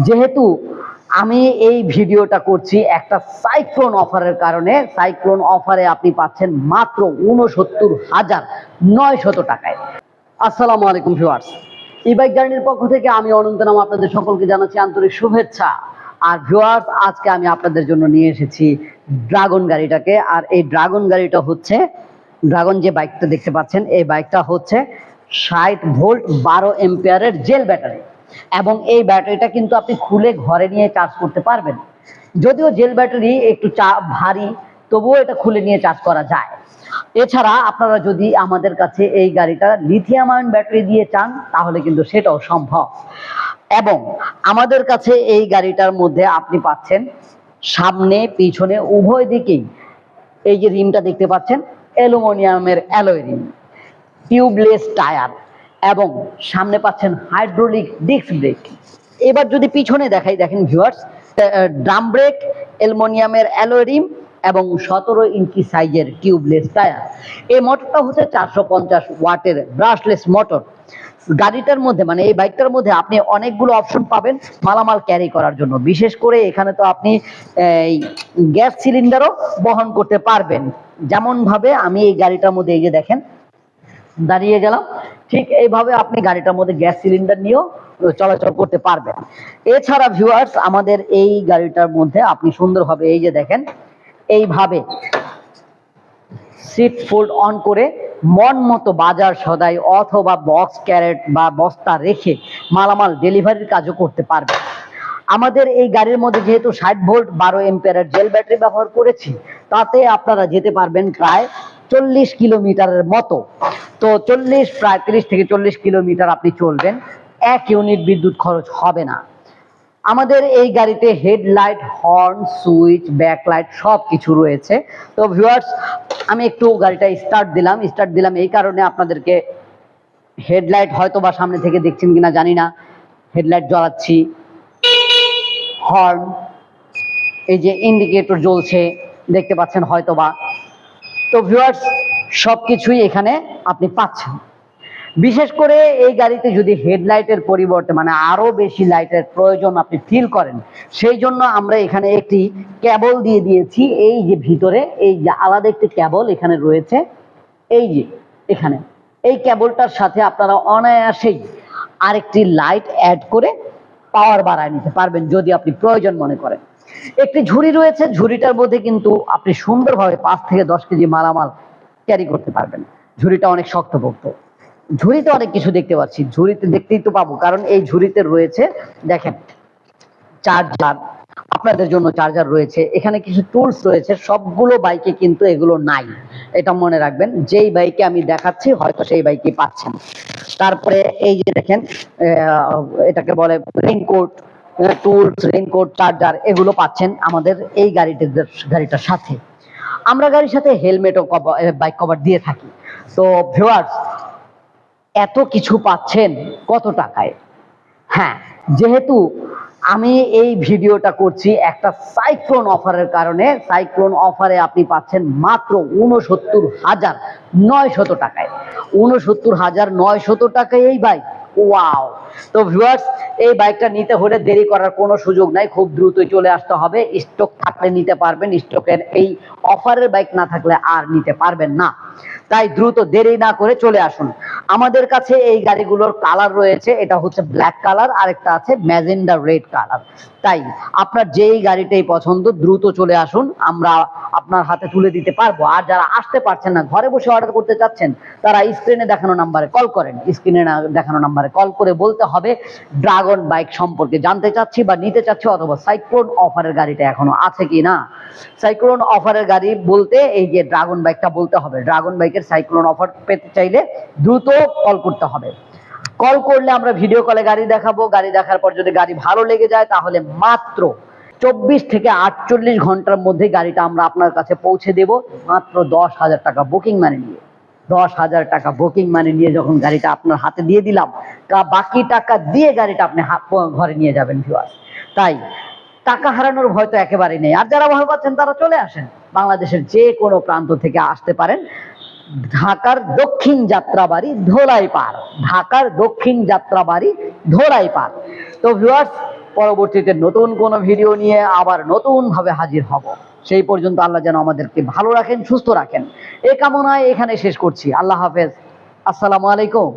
যেহেতু আমি এই ভিডিওটা করছি একটা সাইক্লোন অফারের কারণে, সাইক্লোন অফারে আপনি পাচ্ছেন মাত্র ৬৯,৯০০ টাকায়। আসসালামু আলাইকুম ভিউয়ার্স, ই-বাইক জার্নির পক্ষ থেকে আমি অনন্ত নাম আপনাদের সকলকে জানাচ্ছি আন্তরিক শুভেচ্ছা। আর ভিউয়ার্স, আজকে আমি আপনাদের জন্য নিয়ে এসেছি ড্রাগন গাড়িটাকে। আর এই ড্রাগন গাড়িটা হচ্ছে, ড্রাগন যে বাইকটা দেখতে পাচ্ছেন, এই বাইকটা হচ্ছে ৬০ ভোল্ট ১২ এম্পিয়ারের জেল ব্যাটারি। এবং এই ব্যাটারিটা কিন্তু আপনি খুলে ঘরে নিয়ে চার্জ করতে পারবেন। যদিও জেল ব্যাটারি একটু ভারী, তবুও এটা খুলে নিয়ে চার্জ করা যায়। এছাড়া আপনারা যদি আমাদের কাছে এই গাড়িটা লিথিয়াম আয়ন ব্যাটারি দিয়ে চান, তাহলে কিন্তু সেটাও সম্ভব। এবং আমাদের কাছে এই গাড়িটার মধ্যে আপনি পাচ্ছেন সামনে পিছনে উভয় দিকেই এই যে রিমটা দেখতে পাচ্ছেন, অ্যালুমিনিয়ামের অ্যালয় রিম, টিউবলেস টায়ার, এবং সামনে পাচ্ছেন হাইড্রোলিক ডিস্ক ব্রেক। এবার যদি পিছনে দেখাই, দেখেন ভিউয়ার্স, ড্রাম ব্রেক, অ্যালুমিনিয়ামের অ্যালয় রিম এবং ১৭ ইঞ্চি সাইজের টিউবলেস টায়ার। এই মোটরটা হচ্ছে ৪৫০ ওয়াটের ব্রাশলেস মোটর। গাড়িটার মধ্যে, মানে এই বাইকটার মধ্যে আপনি অনেকগুলো অপশন পাবেন মালামাল ক্যারি করার জন্য। বিশেষ করে এখানে তো আপনি গ্যাস সিলিন্ডারও বহন করতে পারবেন। যেমন ভাবে আমি এই গাড়িটার মধ্যে, এই যে দেখেন দাঁড়িয়ে গেলাম, ঠিক এইভাবে আপনি গাড়িটার মধ্যে গ্যাস সিলিন্ডার নিয়েও চলাচল করতে পারবেন। এছাড়া ভিউয়ার্স, আমাদের এই গাড়িটার মধ্যে আপনি সুন্দরভাবে এই যে দেখেন এইভাবে সিট ফোল্ড অন করে মন মতো বাজার সদাই অথবা বক্স ক্যারেট বা বস্তা রেখে মালামাল ডেলিভারির কাজও করতে পারবেন। আমাদের এই গাড়ির মধ্যে যেহেতু ৬০ ভোল্ট ১২ এম্পিয়ারের জেল ব্যাটারি ব্যবহার করেছি, তাতে আপনারা যেতে পারবেন প্রায় ৪০ কিলোমিটারের মতো। তো প্রায় ৩০ থেকে ৪০ কিলোমিটার আপনি চলবেন, ১ ইউনিট বিদ্যুৎ খরচ হবে না। আমাদের এই গাড়িতে হেডলাইট, হর্ন, সুইচ, ব্যাকলাইট সব কিছু রয়েছে। তো ভিউয়ার্স, আমি একটু গাড়িটা স্টার্ট দিলাম এই কারণে আপনাদেরকে, হেডলাইট হয়তো বা সামনে থেকে দেখছেন কিনা জানি না, হেডলাইট জ্বালাচ্ছি, হর্ন, এই যে ইন্ডিকেটর জ্বলছে দেখতে পাচ্ছেন হয়তোবা। তো ভিউয়ার্স, সবকিছুই এখানে আপনি পাচ্ছেন। বিশেষ করে এই গাড়িতে যদি হেডলাইটের পরিবর্তে মানে আরো বেশি লাইটের প্রয়োজন আপনি ফিল করেন, সেই জন্য আমরা এখানে একটি কেবল দিয়ে দিয়েছি। এই যে ভিতরে এই যে আলাদা একটি কেবল এখানে রয়েছে, এই যে এখানে এই কেবলটার সাথে আপনারা অনায়াসেই আরেকটি লাইট অ্যাড করে পাওয়ার বাড়ায় নিতে পারবেন যদি আপনি প্রয়োজন মনে করেন। একটি ঝুড়ি রয়েছে, ঝুড়িটার মধ্যে কিন্তু আপনি সুন্দরভাবে ৫ থেকে ১০ কেজি মালামাল ক্যারি করতে পারবেন। ঝুড়িটা অনেক শক্তপোক্ত। ঝুড়িতে অনেক কিছু দেখতে পাচ্ছি, ঝুড়িতে দেখতেই তো পাবো, কারণ এই ঝুড়িতে রয়েছে দেখেন চার্জার, আপনাদের জন্য চার্জার রয়েছে, এখানে কিছু টুলস রয়েছে। সবগুলো বাইকে কিন্তু এগুলো নাই, এটা মনে রাখবেন। যেই বাইকে আমি দেখাচ্ছি হয়তো সেই বাইকে পাচ্ছেন। তারপরে এই যে দেখেন, এটাকে বলে রেইনকোট, টুলস, রেইনকোট, চার্জার, এগুলো পাচ্ছেন আমাদের এই গাড়িটার সাথে। আমরা গাড়ির সাথে হেলমেটও বাইক কভার দিয়ে থাকি। তো ভিউয়ার্স, এত কিছু পাচ্ছেন কত টাকায়? হ্যাঁ, যেহেতু আমি এই ভিডিওটা করছি একটা সাইক্লোন অফারের কারণে, সাইক্লোন অফারে আপনি পাচ্ছেন মাত্র ৬৯,৯০০ টাকায়। ৬৯,৯০০ টাকায় এই বাইক, ওয়াও! তো ভিউয়ার্স, এই বাইকটা নিতে হলে দেরি করার কোনো সুযোগ নাই, খুব দ্রুতই চলে আসতে হবে। স্টক থাকলে নিতে পারবেন, স্টকের এই অফারের বাইক না থাকলে আর নিতে পারবেন না। তাই দ্রুত দেরি না করে চলে আসুন। আমাদের কাছে এই গাড়িগুলোর কালার রয়েছে, এটা হচ্ছে ব্ল্যাক কালার, আরেকটা আছে ম্যাজেন্ডা রেড কালার। তাই আপনার যেই গাড়িটাই পছন্দ দ্রুত চলে আসুন, আমরা আপনার হাতে তুলে দিতে পারবো। আর যারা আসতে পারছেন না, ঘরে বসে অর্ডার করতে চাচ্ছেন, তারা স্ক্রিনে দেখানো নাম্বারে কল করেন। স্ক্রিনে দেখানো নাম্বারে কল করে বলতে হবে ড্রাগন বাইক সম্পর্কে জানতে চাচ্ছি বা নিতে চাচ্ছি, অথবা সাইক্লোন অফারের গাড়িটা এখনো আছে কি না। সাইক্লোন অফারের গাড়ি বলতে এই যে ড্রাগন বাইকটা বলতে হবে। ড্রাগন বাইকের সাইক্লোন অফার পেতে চাইলে দ্রুত কল করতে হবে। কল করলে আমরা ভিডিও কলে গাড়ি দেখাবো। গাড়ি দেখার পর যদি গাড়ি ভালো লেগে যায়, তাহলে মাত্র ২৪ থেকে ৪৮ ঘন্টার মধ্যে গাড়িটা আমরা আপনার কাছে পৌঁছে দেব, মাত্র ১০,০০০ টাকা বুকিং মানি নিয়ে। ১০,০০০ টাকা বুকিং মানি নিয়ে যখন গাড়িটা আপনার হাতে দিয়ে দিলাম, বাকি টাকা দিয়ে গাড়িটা আপনি ঘরে নিয়ে যাবেন ভিউয়ার্স। তাই টাকা হারানোর ভয় তো একেবারেই নেই। আর যারা ভয় পাচ্ছেন তারা চলে আসেন, বাংলাদেশের যে কোনো প্রান্ত থেকে আসতে পারেন। ঢাকার দক্ষিণ যাত্রাবাড়ি ধোলাই পার, ঢাকার দক্ষিণ যাত্রাবাড়ি ধোলাই পার। তো ভিউয়ার্স, পরবর্তীতে নতুন কোনো ভিডিও নিয়ে আবার নতুনভাবে হাজির হব। সেই পর্যন্ত আল্লাহ যেন আমাদেরকে ভালো রাখেন, সুস্থ রাখেন, এ কামনায় এখানে শেষ করছি। আল্লাহ হাফেজ। আসসালামু আলাইকুম।